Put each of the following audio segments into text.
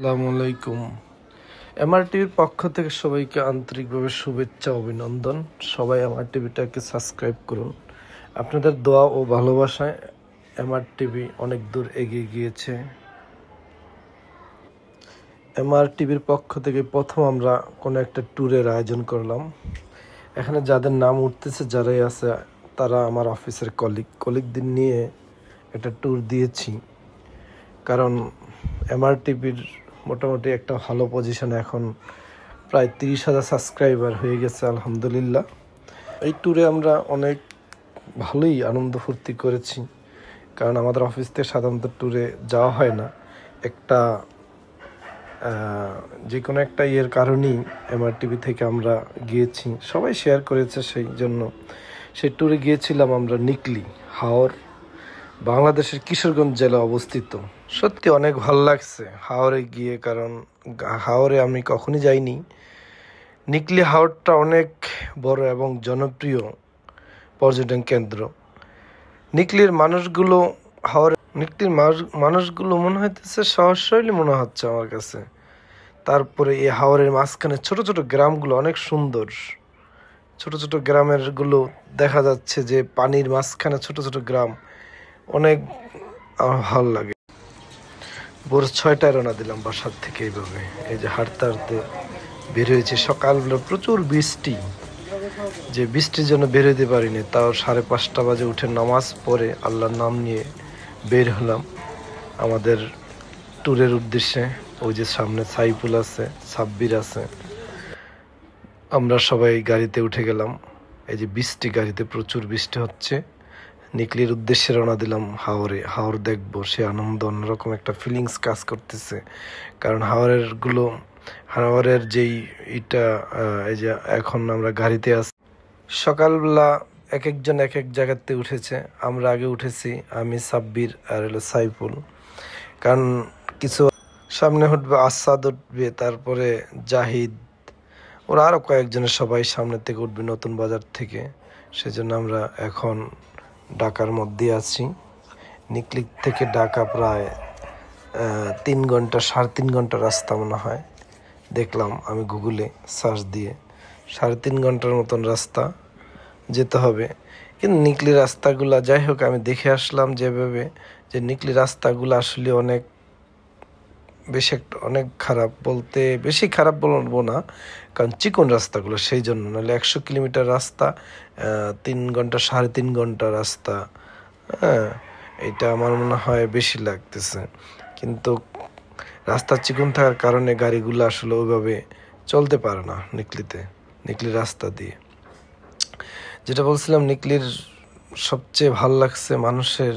আসসালামু আলাইকুম। এমআরটিভির পক্ষ থেকে সবাইকে আন্তরিকভাবে শুভেচ্ছা অভিনন্দন। সবাই এমআরটিভিটাকে সাবস্ক্রাইব করুন। আপনাদের দোয়া ও ভালোবাসায় এমআরটিভি অনেক দূর এগিয়ে গিয়েছে। এমআরটিভির পক্ষ থেকে প্রথম আমরা কোনো একটা ট্যুরের আয়োজন করলাম। এখানে যাদের নাম উঠতেছে, যারাই আছে, তারা আমার অফিসের কলিগদের নিয়ে একটা ট্যুর দিয়েছি। কারণ এমআরটিভির মোটামুটি একটা ভালো পজিশনে এখন প্রায় 30,000 সাবস্ক্রাইবার হয়ে গেছে, আলহামদুলিল্লাহ। এই ট্যুরে আমরা অনেক ভালোই আনন্দ ফুর্তি করেছি, কারণ আমাদের অফিস থেকে সাধারণত ট্যুরে যাওয়া হয় না। একটা যে কোনো একটা ইয়ের কারণেই এমআরটিভি থেকে আমরা গিয়েছি, সবাই শেয়ার করেছে, সেই জন্য সেই ট্যুরে গিয়েছিলাম আমরা নিকলি, হাওর, বাংলাদেশের কিশোরগঞ্জ জেলা অবস্থিত। সত্যি অনেক ভালো লাগছে হাওরে গিয়ে, কারণ হাওরে আমি কখনই যাইনি। নিকলি হাওরটা অনেক বড় এবং জনপ্রিয় পর্যটন কেন্দ্র। নিকলির মানুষগুলো মনে হইতেছে সহজ সরল মনে হচ্ছে আমার কাছে। তারপরে এই হাওরের মাঝখানে ছোট ছোট গ্রামগুলো অনেক সুন্দর। ছোট ছোট গ্রামের গুলো দেখা যাচ্ছে যে পানির মাঝখানে ছোট ছোট গ্রাম, অনেক ভালো লাগে। ভোর 6টায় রওনা দিলাম বাসার থেকে। এইভাবে এই যে হাঁটতে হাঁটতে বের হয়েছে। সকালবেলা প্রচুর বৃষ্টি, যে বৃষ্টির জন্য বের হইতে পারিনি, তাও 5:30 বাজে উঠে নামাজ পড়ে আল্লাহর নাম নিয়ে বের হলাম আমাদের ট্যুরের উদ্দেশ্যে। ওই যে সামনে সাইফুল আছে, সাব্বির আছে, আমরা সবাই গাড়িতে উঠে গেলাম। এই যে বৃষ্টি, গাড়িতে প্রচুর বৃষ্টি হচ্ছে। নিকলির উদ্দেশ্যে রওনা দিলাম হাওরে। হাওর দেখবো, সে আনন্দ, অন্যরকম একটা ফিলিংস কাজ করতেছে। কারণ হাওরের যেই এই যে এখন আমরা গাড়িতে আছি, সকালবেলা এক একজন এক এক জায়গাতে উঠেছে। আমরা আগে উঠেছি, আমি, সাব্বির আর হলো সাইফুল। কারণ কিছু সামনে উঠবে, আসাদ উঠবে, তারপরে জাহিদ, ওরা আরও কয়েকজনের, সবাই সামনের থেকে উঠবে নতুন বাজার থেকে। সেজন্য আমরা এখন ঢাকার মধ্যে আছি। নিকলি থেকে ঢাকা প্রায় 3 ঘন্টা, 3.5 ঘন্টা রাস্তা মনে হয়, দেখলাম আমি গুগলে সার্চ দিয়ে। 3.5 ঘন্টার মতন রাস্তা যেতে হবে। কিন্তু নিকলি রাস্তাগুলা, যাই হোক, আমি দেখে আসলাম যেভাবে, যে নিকলি রাস্তাগুলো আসলে অনেক খারাপ, বলতে বেশি খারাপ বলবো না, কারণ চিকন রাস্তাগুলো, সেই জন্য। নাহলে 100 কিলোমিটার রাস্তা 3 ঘন্টা, 3.5 ঘন্টা রাস্তা, এটা আমার মনে হয় বেশি লাগতেছে। কিন্তু রাস্তা চিকন থাকার কারণে গাড়িগুলো আসলে ওইভাবে চলতে পারে না নিকলির রাস্তা দিয়ে। যেটা বলছিলাম, নিকলির সবচেয়ে ভালো লাগছে মানুষের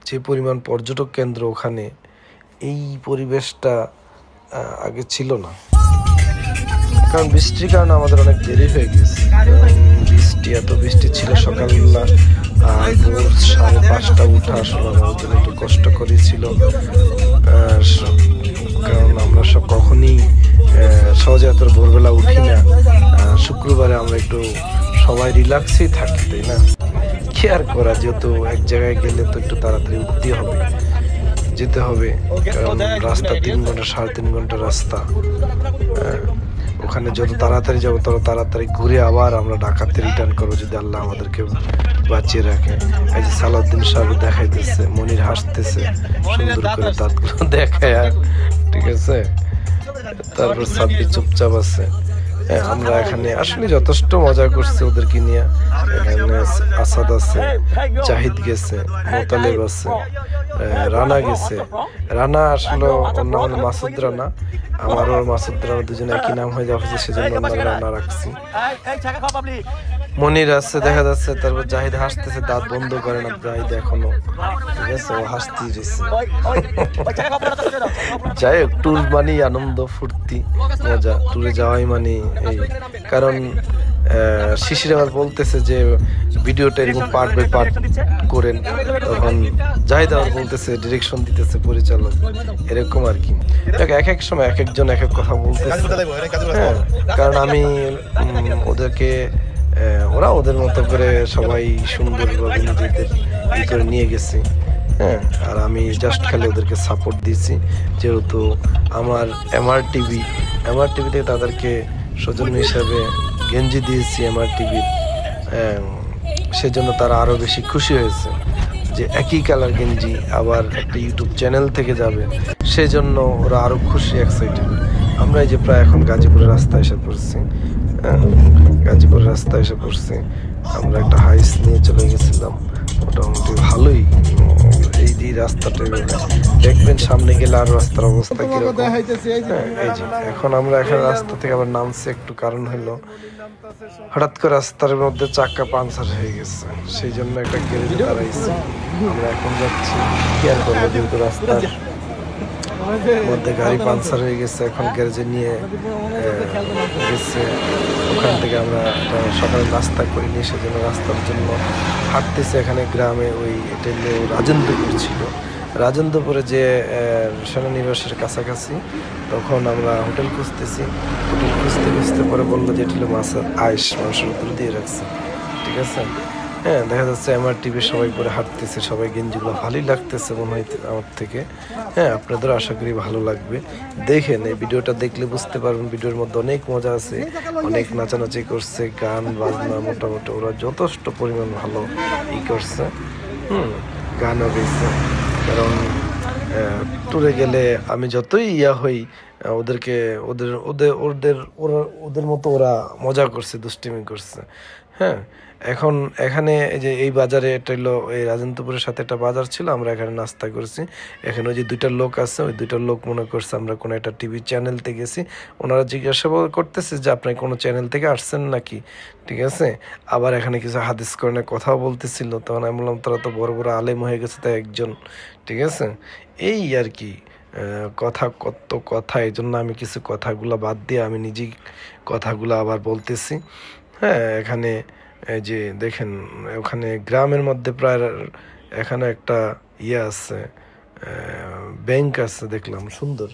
যে পরিমাণ পর্যটক কেন্দ্র ওখানে, এই পরিবেশটা আগে ছিল না। কারণ বৃষ্টির কারণে আমাদের অনেক দেরি হয়ে গেছে। এত বৃষ্টি ছিল সকালবেলা, আর ভোর 5:30 উঠা আসলে আমাদের জন্য একটু কষ্ট করেছিল। কারণ আমরা সব কখনই সহজে এত ভোরবেলা উঠি না। শুক্রবারে আমরা একটু সবাই রিল্যাক্সেই থাকি, তাই না? কি আর করা, যেহেতু এক জায়গায় গেলে তো একটু তাড়াতাড়ি যেতে হবে। কারণ রাস্তা 3 ঘন্টা, 3.5 ঘন্টা রাস্তা। ওখানে যত তাড়াতাড়ি যাবো তত তাড়াতাড়ি ঘুরে আবার আমরা ঢাকাতে রিটার্ন করবো, যদি আল্লাহ আমাদেরকে বাঁচিয়ে রাখে। এই যে সালাউদ্দিন সাহেব দেখাইতেছে, মনির হাসতেছে সুন্দর করে দাঁতগুলো দেখায়, আর ঠিক আছে। তারপর সাব্বির চুপচাপ আছে। আমরা এখানে আসলে যথেষ্ট মজা করছি ওদেরকে নিয়ে। এখানে আসাদ আছে, জাহিদ গেছে, মোতালেব আছে, রানা গেছে। রানা আসলে ওর নাম হলো মাসুদ রানা, আমারও মাসুদ রানা, দুজনে একই নাম হয়ে যাচ্ছে, সেজন্য রানা রাখছি। মনির আছে দেখা যাচ্ছে, তারপর জাহিদ হাসতেছে, দাঁত বন্ধ করে না জাহিদ এখনো, ঠিক আছে, ও হাসতেই রয়েছে। যাই হোক, ট্যুর মানেই আনন্দ ফুর্তি মজা, ট্যুরে যাওয়াই মানে এই। কারণ শিশির আবার বলতেছে যে ভিডিওটা এরকম পার্ট বাই পার্ট করেন, তখন জাহিদ আবার বলতেছে, ডিরেকশন দিতেছে পরিচালক, এরকম আর কি। এক এক সময় এক একজন এক এক কথা বলতেছে। কারণ আমি ওদেরকে, ওরা ওদের মতো করে সবাই সুন্দরভাবে নিজেদের করে নিয়ে গেছে। হ্যাঁ, আর আমি জাস্ট খালি ওদেরকে সাপোর্ট দিয়েছি, যেহেতু আমার এমআর টিভি থেকে তাদেরকে সৌজন্য হিসাবে গেঞ্জি দিয়েছি এমআর টিভির, সেজন্য তারা আরও বেশি খুশি হয়েছে যে একই কালার গেঞ্জি আবার একটা ইউটিউব চ্যানেল থেকে যাবে, সেজন্য ওরা আরও খুশি, এক্সাইটেড। আমরা এই যে প্রায় এখন গাজীপুরের রাস্তায় এসে পড়ছি, গাজীপুরের রাস্তায় এসে পড়ছি। আমরা একটা হাইস নিয়ে চলে গেছিলাম, মোটামুটি ভালোই। এই যে রাস্তাটা দেখবেন, সামনে গেলে আর রাস্তার অবস্থা কিরকম। এই যে এখন আমরা এখানে রাস্তা থেকে আবার নামছি একটু, কারণ হলো হঠাৎ করে রাস্তার মধ্যে চাকা পাঞ্চার হয়ে গেছে, সেই জন্য একটা গ্যারেজে দাঁড়াইছি। আমরা এখন যাচ্ছি, কি আর করবো, যেহেতু রাস্তার মধ্যে গাড়ি পাঞ্চার হয়ে গেছে, এখন গ্যারেজে নিয়ে গেছে। ওখান থেকে আমরা সকালে নাস্তা করিনি, সেজন্য রাস্তার জন্য হাঁটতেছি। এখানে গ্রামে ওই এটা রাজেন্দ্রপুর ছিল, রাজেন্দ্রপুরে যে সেনানিবাসের কাছাকাছি, তখন আমরা হোটেল খুঁজতেছি। হোটেল খুঁজতে খুঁজতে পরে বললো যে এটা হলো মাছের আইস, মাংসের উপর দিয়ে রাখছে, ঠিক আছে। হ্যাঁ, দেখা যাচ্ছে এমআর টিভি সবাই করে হাঁটতেছে, সবাই গেঞ্জিগুলো ভালোই লাগতেছে মনে হয় আমার থেকে। হ্যাঁ, আপনাদের আশা করি ভালো লাগবে। দেখেন, এই ভিডিওটা দেখলে বুঝতে পারবেন, ভিডিওর মধ্যে অনেক মজা আছে, অনেক নাচানাচি করছে, গান বাজনা, মোটামুটি ওরা যথেষ্ট পরিমাণ ভালো করছে। গানও গেছে, কারণ ট্যুরে গেলে আমি যতই হই, ওদেরকে ওদের ওদের ওদের ওরা ওদের মতো ওরা মজা করছে, দুষ্টিমি করছে। হ্যাঁ, এখন এখানে যে এই বাজারে, এটা হলো এই রাজেন্দ্রপুরের সাথে একটা বাজার ছিল, আমরা এখানে নাস্তা করছি। এখানে ওই যে দুইটা লোক আছে, ওই দুইটা লোক মনে করছে আমরা কোনো একটা টিভি চ্যানেলতে গেছি। ওনারা জিজ্ঞাসা করতেছে যে আপনি কোনো চ্যানেল থেকে আসছেন নাকি, ঠিক আছে। আবার এখানে কিছু হাদিস করণে কথাও বলতেছিল, তখন আমি বললাম তারা তো বড় বড় আলেম হয়ে গেছে, তাই একজন, ঠিক আছে। এই আর কি কত কথা, এই জন্য আমি কিছু কথাগুলো বাদ দিয়ে আমি নিজেই কথাগুলো আবার বলতেছি। হ্যাঁ, এখানে এই যে দেখেন, ওখানে গ্রামের মধ্যে প্রায় এখানে একটা আছে, ব্যাংক আছে, দেখলাম সুন্দর।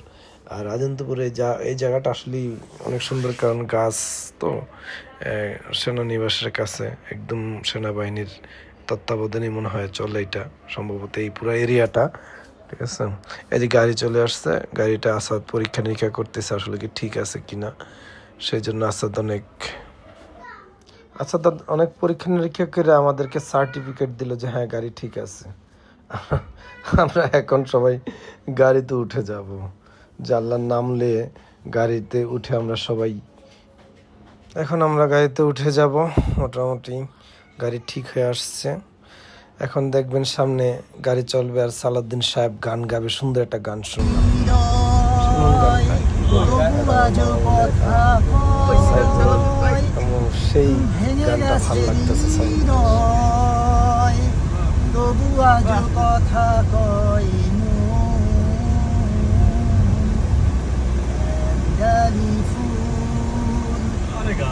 আর রাজেন্দ্রপুরে এই জায়গাটা আসলেই অনেক সুন্দর, কারণ গাছ তো, সেনানিবাসের কাছে, একদম সেনাবাহিনীর তত্ত্বাবধানে মনে হয় চলে এটা, সম্ভবত এই পুরো এরিয়াটা, ঠিক আছে। এই যে গাড়ি চলে আসছে, গাড়িটা আসাদ পরীক্ষা নিরীক্ষা করতেছে আসলে কি ঠিক আছে কিনা, সেই জন্য আসাদ অনেক পরীক্ষা নিরীক্ষা করে আমাদেরকে সার্টিফিকেট দিল যে হ্যাঁ গাড়ি ঠিক আছে। আমরা এখন সবাই গাড়িতে উঠে যাব, জানলার নামলে গাড়িতে উঠে আমরা সবাই, এখন আমরা গাড়িতে উঠে যাব। মোটামুটি গাড়ি ঠিক হয়ে আসছে। এখন দেখবেন সামনে গাড়ি চলবে, আর সালাউদ্দিন সাহেব গান গাবে, সুন্দর একটা গান শুনলাম। সেই গানটা ভালো লাগতেছে।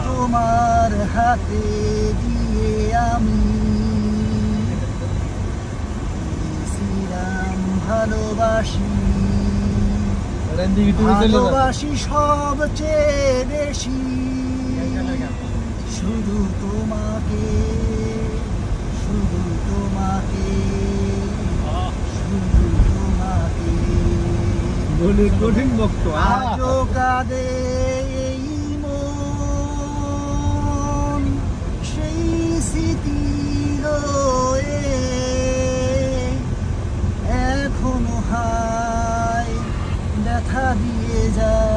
তোমার হাতে দিয়ে আমি ভালোবাসি, ভালোবাসি সবচেয়ে বেশি শুধু তোমাকে, শুধু তোমাকে, শুধু তোমাকে। কঠিন ভক্ত আজও কাঁদে এই মন, সেই স্মৃতি রয়ে এখনো হায় ব্যথা দিয়ে যায়,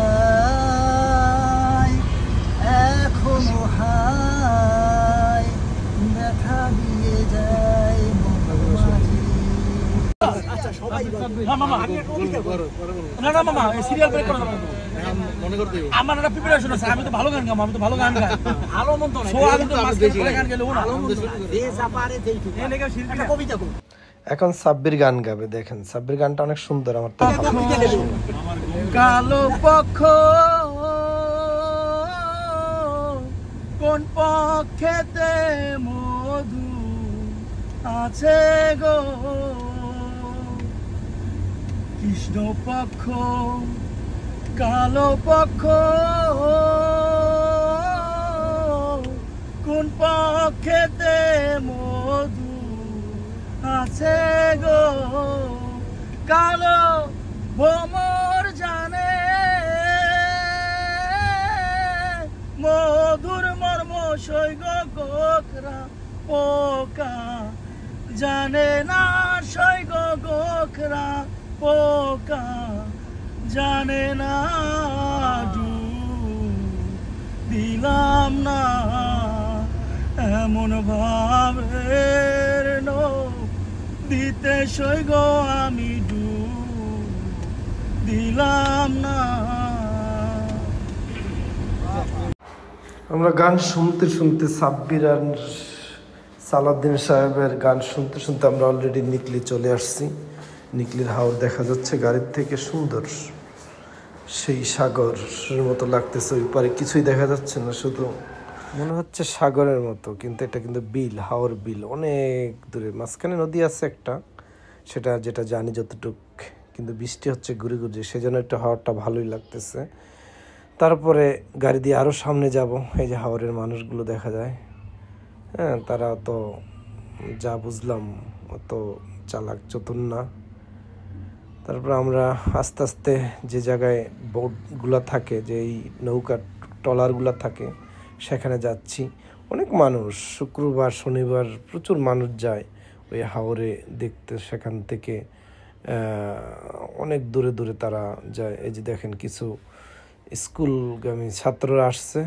এখনো হায় ব্যথা দিয়ে যায় আমার একটা প্রিপারেশন আছে। আমি তো ভালো গান গাবো, আমি তো ভালো গান গাই, ভালো মন্দ গান গেলে কবিতা। এখন সাব্বির গান গাবে, দেখেন সাব্বির গানটা অনেক সুন্দর, আমার তো ভালো লাগে। কালো পক্ষ কোন পক্ষেতে মধু আছে গো, কৃষ্ণ পক্ষ কালো পক্ষ কোন পক্ষেতে মধু আছে গো কালো ভোমর জানে মধুর মর্ম সৈগ গোখরা পোকা জানে না সৈগ গোখরা পোকা জানে না দিলাম না এমন ভাবের দিতে সৈগ আমি দিলাম না। আমরা গান শুনতে শুনতে সাব্বির আর সালাউদ্দিন সাহেবের গান শুনতে শুনতে আমরা অলরেডি নিকলি চলে আসছি। নিকলির হাওর দেখা যাচ্ছে গাড়ির থেকে, সুন্দর সেই সাগরের মতো লাগতেছে। ওই পারে কিছুই দেখা যাচ্ছে না, শুধু মনে হচ্ছে সাগরের মতো, কিন্তু এটা কিন্তু বিল, হাওর বিল, অনেক দূরে। মাঝখানে নদী আছে একটা, সেটা যেটা জানি যতটুক, কিন্তু বৃষ্টি হচ্ছে ঘুরে ঘুরে, সেজন্য একটু হাওয়ারটা ভালোই লাগতেছে। তারপরে গাড়ি দিয়ে আরও সামনে যাব, এই যে হাওরের মানুষগুলো দেখা যায়। হ্যাঁ, তারা তো যা বুঝলাম অত চালাক চতুর না। তারপর আমরা আস্তে আস্তে যে জায়গায় বোটগুলো থাকে, যে এই নৌকা ট্রলারগুলো থাকে, সেখানে যাচ্ছি। অনেক মানুষ, শুক্রবার শনিবার প্রচুর মানুষ যায় ওই হাওরে দেখতে। সেখান থেকে অনেক দূরে দূরে তারা যায়। এই যে দেখেন কিছু স্কুলগামী ছাত্ররা আসছে,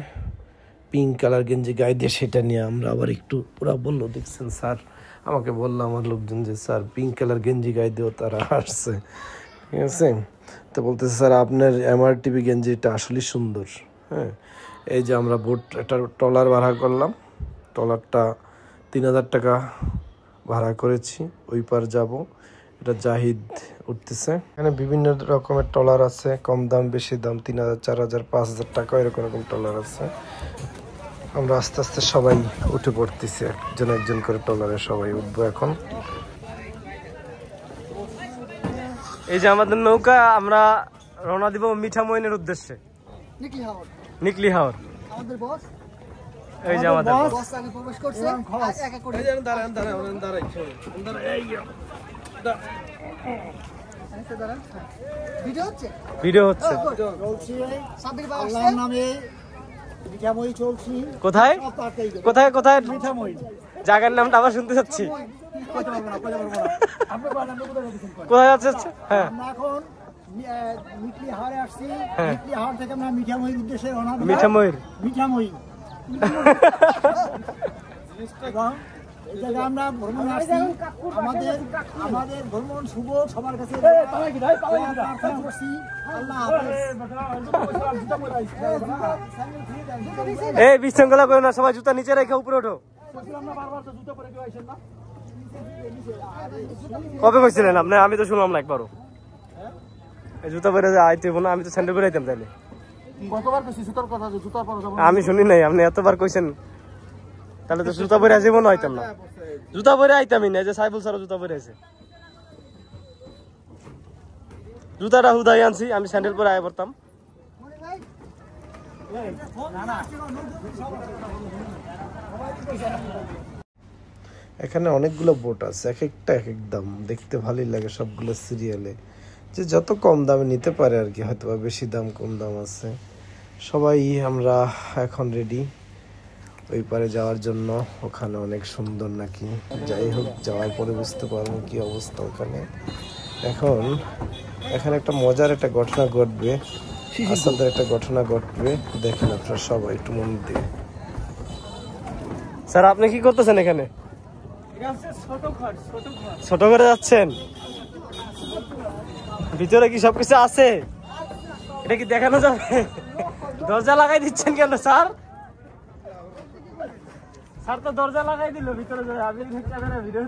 পিঙ্ক কালার গেঞ্জি গায়ে দিয়ে, সেটা নিয়ে আমরা আবার একটু, ওরা বললো দেখছেন স্যার, আমাকে বললো আমার লোকজন যে স্যার পিঙ্ক কালার গেঞ্জি গায়ে দিয়েও তারা আসছে, ঠিক আছে। তো বলতেছে স্যার আপনার MRTV গেঞ্জিটা আসলেই সুন্দর। হ্যাঁ, এই যে আমরা বোট, একটা ট্রলার ভাড়া করলাম, ট্রলারটা 3000 টাকা ভাড়া করেছি, ওই পার যাব। এটা জাহিদ উঠতেছে। এখানে বিভিন্ন রকমের ট্রলার আছে, কম দাম বেশি দাম, 3000, 4000, 5000 টাকা, এরকম এরকম ট্রলার আছে। আমরা আস্তে আস্তে সবাই উঠে পড়তেছি, একজন একজন করে ট্রলারে সবাই উঠবো এখন। এই যে আমাদের নৌকা, আমরা রওনা দিব মিঠামইনের উদ্দেশ্যে, নিকলি হাওর। আমাদের বস, এই যে আমাদের বস আগে প্রবেশ করছে, এক এক করে ভিডিও হচ্ছে, ভিডিও হচ্ছে। চলছে সাবির ভাই আল্লাহর নামে মিঠামই চলছি। কোথায় কোথায় কোথায় মিঠামই জায়গার নামটা আবার শুনতে চাচ্ছি। কইতে পারবো না, কইতে পারবো না। আমরা কোথায় যাচ্ছি? কোথায় যাচ্ছে? হ্যাঁ, আমরা এখন নিকলি হাওরে আসছি। নিকলি হাওর থেকে আমরা মিঠামইর উদ্দেশ্যে রওনা দেব। মিঠামইর, মিঠামই এবং এই জায়গায় আমরা ভ্রমণ আসছি। আমাদের ভ্রমণ শুভ, সবার কাছে প্রার্থনা করছি। আল্লাহ হাফেজ। এই বিশৃঙ্খলা করো না, সবাই জুতা নিচে রেখে উপরে ওঠো। কবে কইছিলেন আপনি? আমি তো শুনলাম না একবারও। এই জুতা পরে আইতে না, আমি তো স্যান্ডেল পরে আইতাম। তাইলে আমি শুনি নাই, আপনি এতবার কইছেন, তাহলে তো জুতা পরে আসবো না, আইতাম না। জুতা পরে আইতামই না, যে সাইবুল স্যার জুতা পরে আছে। জুতাটা হুদাই আনছি, আমি স্যান্ডেল পরে আয় পড়তাম। এখানে অনেকগুলো বোট আছে, এক একটা এক এক দাম, দেখতে ভালোই লাগে সবগুলো সিরিয়ালে, যে যত কম দামে নিতে পারে আর কি, হয়তো বা বেশি দাম কম দাম আছে। সবাই আমরা এখন রেডি ওই পারে যাওয়ার জন্য। ওখানে অনেক সুন্দর নাকি, যাই হোক যাওয়ার পরে বুঝতে পারবো কি অবস্থা ওখানে। এখন এখানে একটা মজার একটা ঘটনা ঘটবে, আসাদের একটা ঘটনা ঘটবে, দেখেন আপনারা সবাই একটু মন দিয়ে। স্যার আপনি কি করতেছেন এখানে? ছোট করে যাচ্ছেন? ভিতরে কি সবকিছু আছে? এটা কি দেখানো যাবে? দরজা লাগাই দিচ্ছেন কেন স্যার? স্যার তো দরজা লাগাই দিল ভিতরে যাবে। আমি ভিডিও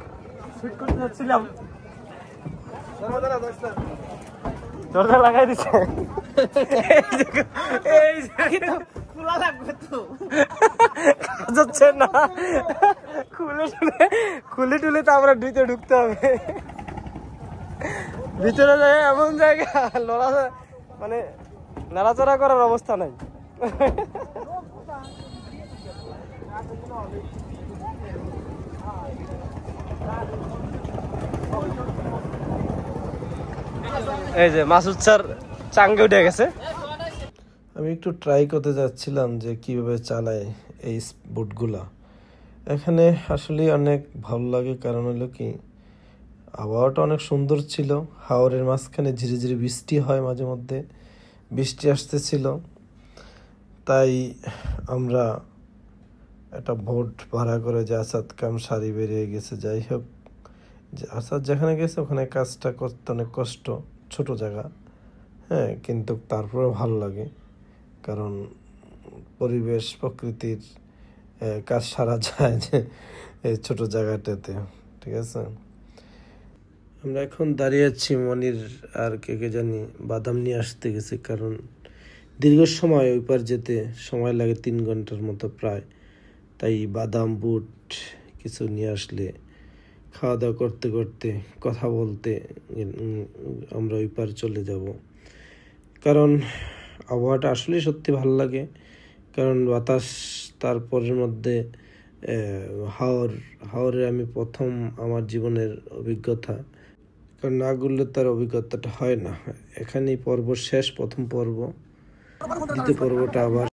শুট করতে যাচ্ছিলাম, দরজা লাগাই দিচ্ছে। খোলা লাগবে তো, যাচ্ছে না, খুলে টুলে তো আমরা ভিতরে ঢুকতে হবে। ভিতরে যায় এমন জায়গা, মানে নাড়াচড়া করার অবস্থা নাই। এই যে মাসুদ স্যার চাঙ্গে উঠে গেছে। আমি একটু ট্রাই করতে যাচ্ছিলাম যে কিভাবে চালায় এই বোটগুলা। এখানে আসলে অনেক ভালো লাগে, কারণ হলো কি আবহাওয়াটা অনেক সুন্দর ছিল। হাওরের মাঝখানে ধীরে ধীরে বৃষ্টি হয়, মাঝে মধ্যে বৃষ্টি আসতেছিল, তাই আমরা একটা বোট ভাড়া করে যে আসাদ কাম সারি বেরিয়ে গেছে। যাই হোক, যে আসাদ যেখানে গেছে ওখানে কাজটা করতে অনেক কষ্ট, ছোট জায়গা, হ্যাঁ, কিন্তু তারপরে ভালো লাগে, কারণ পরিবেশ প্রকৃতির কাজ সারা যায় যে এই ছোট জায়গাটাতে। ঠিক আছে, আমরা এখন দাঁড়িয়ে আছি, মনির আর কে জানি বাদাম নিয়ে আসতে গেছে, কারণ দীর্ঘ সময় ওই পার যেতে সময় লাগে 3 ঘন্টার মতো প্রায়। তাই বাদাম বুট কিছু নিয়ে আসলে খাওয়া দাওয়া করতে করতে কথা বলতে আমরা ওই পার চলে যাব, কারণ আবহাওয়াটা আসলে সত্যি ভালো লাগে। কারণ বাতাস, তারপরের মধ্যে হাওরে আমি প্রথম আমার জীবনের অভিজ্ঞতা, কারণ না ঘুরলে তার অভিজ্ঞতাটা হয় না। এখানেই পর্ব শেষ, প্রথম পর্ব, দ্বিতীয় পর্বটা আবার